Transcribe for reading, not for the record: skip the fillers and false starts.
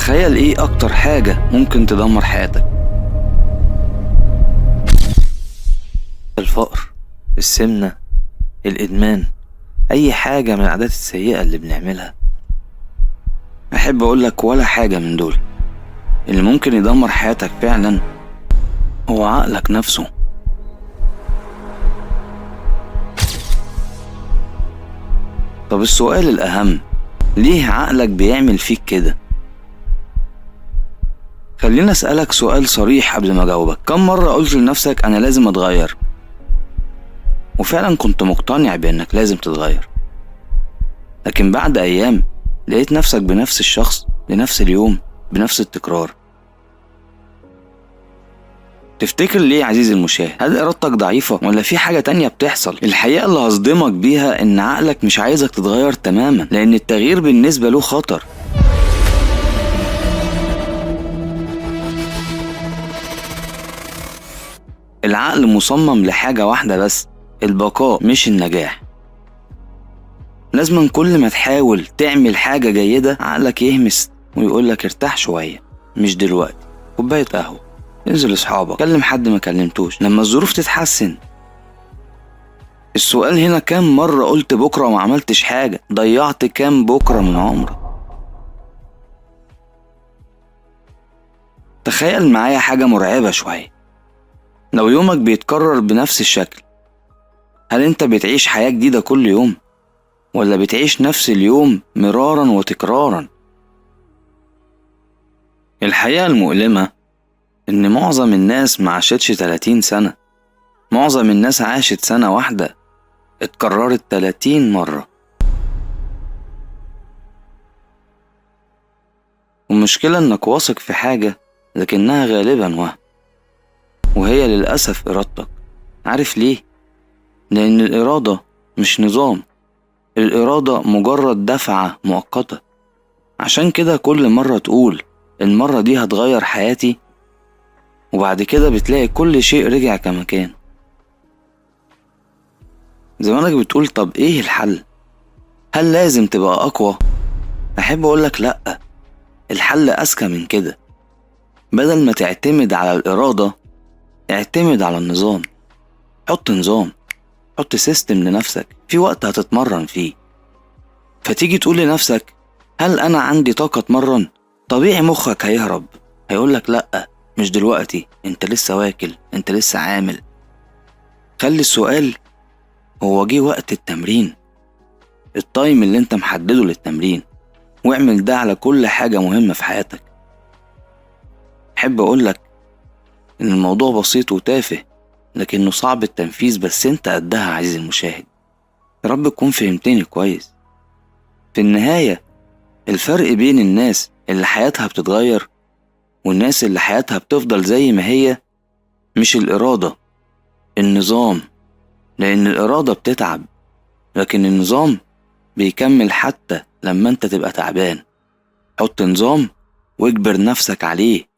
تخيل ايه اكتر حاجة ممكن تدمر حياتك؟ الفقر، السمنة، الادمان، اي حاجة من العادات السيئة اللي بنعملها. احب اقولك ولا حاجة من دول. اللي ممكن يدمر حياتك فعلا هو عقلك نفسه. طب السؤال الاهم، ليه عقلك بيعمل فيك كده؟ خلينا اسألك سؤال صريح قبل ما اجاوبك. كم مرة قلت لنفسك انا لازم اتغير؟ وفعلا كنت مقتنع بانك لازم تتغير، لكن بعد ايام لقيت نفسك بنفس الشخص لنفس اليوم بنفس التكرار. تفتكر ليه يا عزيزي المشاهد؟ هل ارادتك ضعيفة ولا في حاجة تانية بتحصل؟ الحقيقة اللي هصدمك بيها ان عقلك مش عايزك تتغير تماما، لان التغيير بالنسبة له خطر. العقل مصمم لحاجة واحدة بس، البقاء مش النجاح. لازم كل ما تحاول تعمل حاجة جيدة عقلك يهمس ويقولك ارتاح شوية، مش دلوقتي، كوباية قهوة، انزل لاصحابك، كلم حد ما كلمتوش لما الظروف تتحسن. السؤال هنا كام مرة قلت بكرة وما عملتش حاجة؟ ضيعت كام بكرة من عمرك؟ تخيل معايا حاجة مرعبة شوية. لو يومك بيتكرر بنفس الشكل، هل انت بتعيش حياة جديدة كل يوم ولا بتعيش نفس اليوم مرارا وتكرارا؟ الحقيقة المؤلمة ان معظم الناس ما عاشتش 30 سنة. معظم الناس عاشت سنة واحدة اتكررت 30 مرة. والمشكلة انك واثق في حاجة لكنها غالبا وهم، وهي للأسف إرادتك. عارف ليه؟ لأن الإرادة مش نظام، الإرادة مجرد دفعة مؤقتة. عشان كده كل مرة تقول المرة دي هتغير حياتي، وبعد كده بتلاقي كل شيء رجع كما كان. زمانك بتقول طب ايه الحل؟ هل لازم تبقى أقوى؟ أحب أقولك لأ، الحل أذكى من كده. بدل ما تعتمد على الإرادة، اعتمد على النظام. حط نظام، حط سيستم لنفسك في وقت هتتمرن فيه. فتيجي تقول لنفسك هل أنا عندي طاقة أتمرن؟ طبيعي مخك هيهرب، هيقولك لأ مش دلوقتي، انت لسه واكل، انت لسه عامل. خلي السؤال هو جه وقت التمرين، التايم اللي انت محدده للتمرين، واعمل ده على كل حاجة مهمة في حياتك. أحب أقولك إن الموضوع بسيط وتافه لكنه صعب التنفيذ، بس انت قدها عزيزي المشاهد. يا رب تكون فهمتني كويس. في النهاية الفرق بين الناس اللي حياتها بتتغير والناس اللي حياتها بتفضل زي ما هي مش الإرادة، النظام. لأن الإرادة بتتعب لكن النظام بيكمل حتى لما انت تبقى تعبان. حط نظام واجبر نفسك عليه